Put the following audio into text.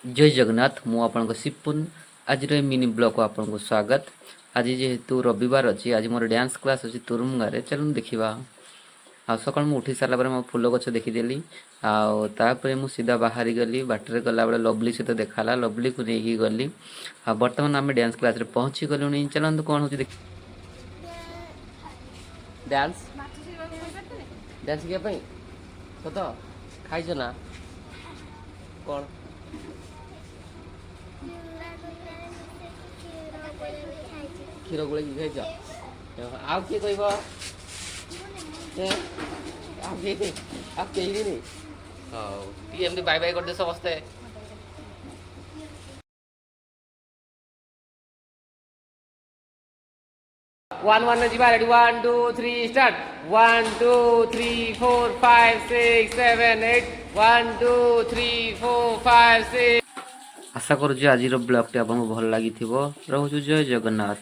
जय जगन्नाथ मु आपन सिपुन आज मिनी ब्लॉग को आपन को स्वागत। आज जेहेतु रविवार अच्छी आज मोर डांस क्लास अच्छी तुरुम गाँव चलूँ देखा। आ सका उठी सारापर मो फूल गछ देखीदेली आपर मुझे सीधा बाहरी गली बाटर गला बेले लवली सहित देखा लवली को लेकिन गली आ बर्तमान आम डांस क्लास रे पहुँची गलुनी। चलते कौन हो डांस डांस शिखापी सत खाई ना कौन क्षीर गोल खाई आउ किए कह बाय बाय करदे समस्ते। वन वन जी रेडी 1 2 3 स्टार्ट 1 2 3 4 5 6 7 8 1 2 3 4 5 6 आशा करूँ आज ब्लॉग टी आपको भल लगी। रोचु जय जगन्नाथ।